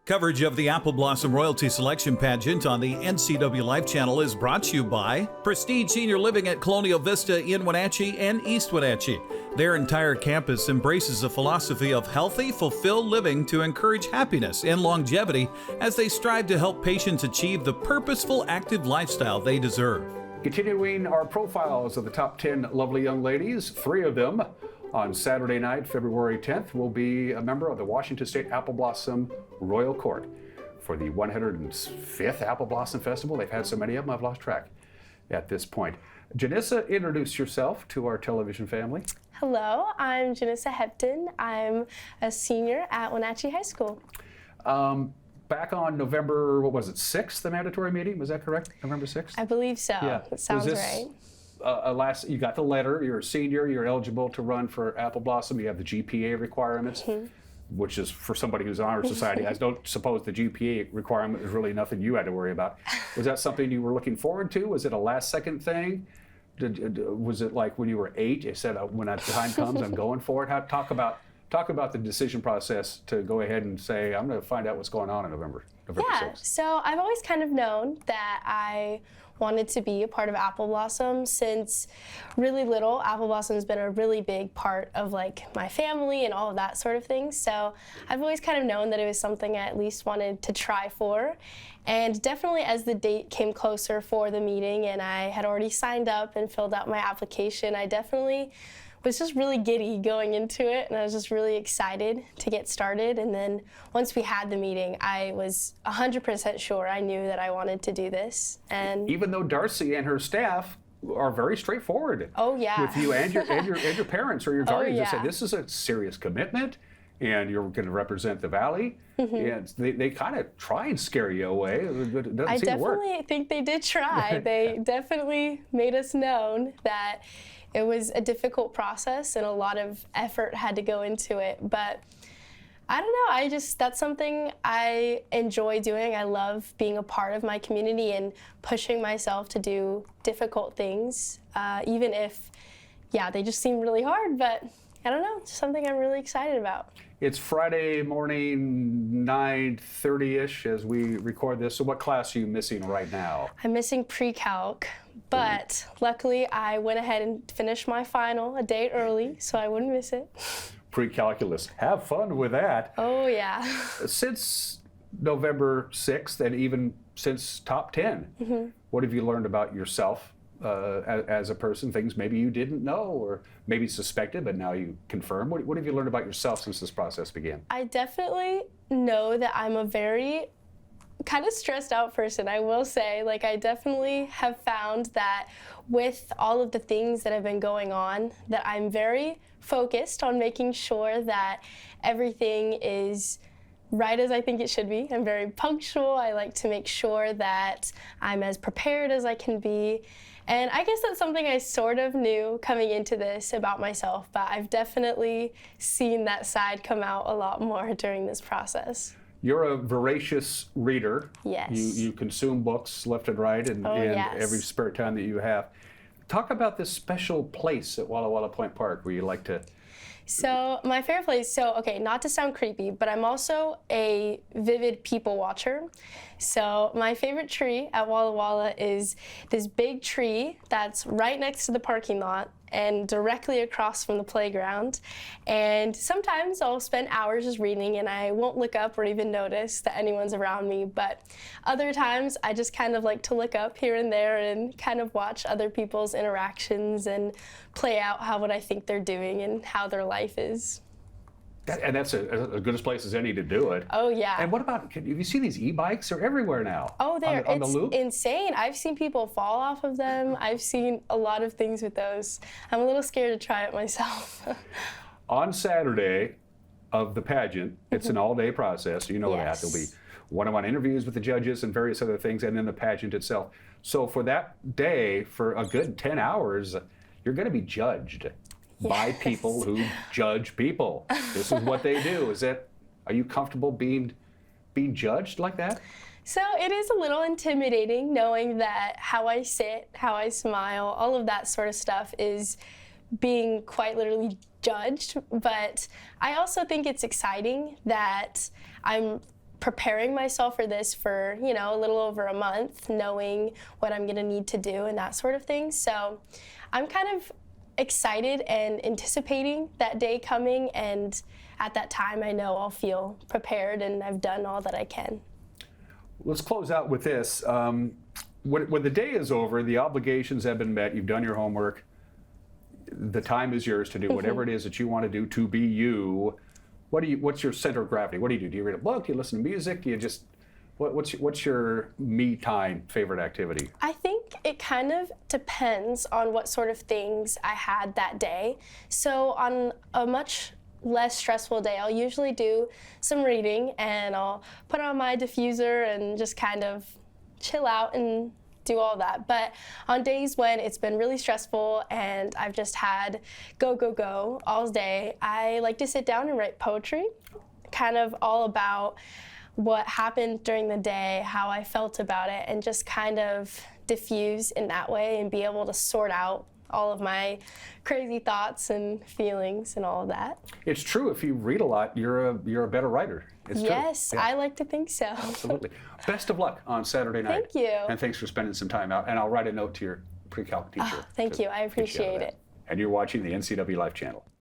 Coverage of the Apple Blossom Royalty Selection Pageant on the NCW Life Channel is brought to you by Prestige Senior Living at Colonial Vista in Wenatchee and East Wenatchee. Their entire campus embraces a philosophy of healthy, fulfilled living to encourage happiness and longevity as they strive to help patients achieve the purposeful, active lifestyle they deserve. Continuing our profiles of the top 10 lovely young ladies, 3 of them on Saturday night, February 10th, will be a member of the Washington State Apple Blossom Royal Court for the 105th Apple Blossom Festival. They've had so many of them, I've lost track at this point. Janissa, introduce yourself to our television family. Hello, I'm Jenissa Hepton. I'm a senior at Wenatchee High School. Back on November, 6th, the mandatory meeting, was that correct? November 6th? I believe so. Yeah. That sounds right. You got the letter, you're a senior, you're eligible to run for Apple Blossom, you have the GPA requirements, which is for somebody who's Honor Society. I don't suppose the GPA requirement is really nothing you had to worry about. Was that something you were looking forward to? Was it a last second thing? Was it like when you were 8, you said, when that time comes, I'm going for it? Talk about the decision process to go ahead and say, I'm going to find out what's going on in November 6th. So I've always kind of known that I wanted to be a part of Apple Blossom since really little. Apple Blossom has been a really big part of like my family and all of that sort of thing. So I've always kind of known that it was something I at least wanted to try for. And definitely as the date came closer for the meeting and I had already signed up and filled out my application, I definitely was just really giddy going into it, and I was just really excited to get started. And then once we had the meeting, I was 100% sure I knew that I wanted to do this. And even though Darcy and her staff are very straightforward with you and your parents or your guardians, they say this is a serious commitment, and you're going to represent the Valley. And they kind of try and scare you away. It doesn't I seem to work. definitely think they did try. They definitely made us known that it was a difficult process and a lot of effort had to go into it. But I don't know, that's something I enjoy doing. I love being a part of my community and pushing myself to do difficult things, even if, they just seem really hard. But I don't know, it's something I'm really excited about. It's Friday morning, 9:30-ish as we record this. So what class are you missing right now? I'm missing pre-calc, but luckily I went ahead and finished my final a day early, so I wouldn't miss it. Pre-calculus. Have fun with that. Oh, yeah. Since November 6th and even since top 10, what have you learned about yourself as a person? Things maybe you didn't know or maybe suspected, but now you confirm. What have you learned about yourself since this process began? I definitely know that I'm a very kind of stressed out person, I will say. Like, I definitely have found that with all of the things that have been going on, that I'm very focused on making sure that everything is right as I think it should be. I'm very punctual. I like to make sure that I'm as prepared as I can be. And I guess that's something I sort of knew coming into this about myself, but I've definitely seen that side come out a lot more during this process. You're a voracious reader. Yes. You consume books left and right and every spare time that you have. Talk about this special place at Walla Walla Point Park where you like to... So my favorite place, not to sound creepy, but I'm also a vivid people watcher. So my favorite tree at Walla Walla is this big tree that's right next to the parking lot and directly across from the playground. And sometimes I'll spend hours just reading and I won't look up or even notice that anyone's around me. But other times I just kind of like to look up here and there and kind of watch other people's interactions and play out what I think they're doing and how their life is. And that's as good a place as any to do it. Oh, yeah. And what about, have you seen these e-bikes? They're everywhere now. Oh, on the loop? Insane. I've seen people fall off of them. I've seen a lot of things with those. I'm a little scared to try it myself. On Saturday of the pageant, it's an all-day process. You know that. There'll be one-on-one interviews with the judges and various other things, and then the pageant itself. So for that day, for a good 10 hours, you're going to be judged. By people who judge people. This is what they do. Are you comfortable being judged like that? So it is a little intimidating knowing that how I sit, how I smile, all of that sort of stuff is being quite literally judged. But I also think it's exciting that I'm preparing myself for this for, you know, a little over a month, knowing what I'm gonna need to do and that sort of thing. So I'm kind of excited and anticipating that day coming, and at that time I know I'll feel prepared and I've done all that I can. Let's close out with this. When the day is over, the obligations have been met, you've done your homework, the time is yours to do whatever it is that you want to do to be you. What's your center of gravity? What do you do? Do you read a book? Do you listen to music? Do you just, what's your me time favorite activity? I think it kind of depends on what sort of things I had that day. So on a much less stressful day, I'll usually do some reading, and I'll put on my diffuser and just kind of chill out and do all that. But on days when it's been really stressful and I've just had go all day, I like to sit down and write poetry, kind of all about what happened during the day, how I felt about it, and just kind of diffuse in that way and be able to sort out all of my crazy thoughts and feelings and all of that. It's true, if you read a lot, you're a better writer. It's yes, true. Yeah. I like to think so. Absolutely. Best of luck on Saturday night. Thank you. And thanks for spending some time out. And I'll write a note to your pre-calc teacher. Thank you, I appreciate it. And you're watching the NCW Life channel.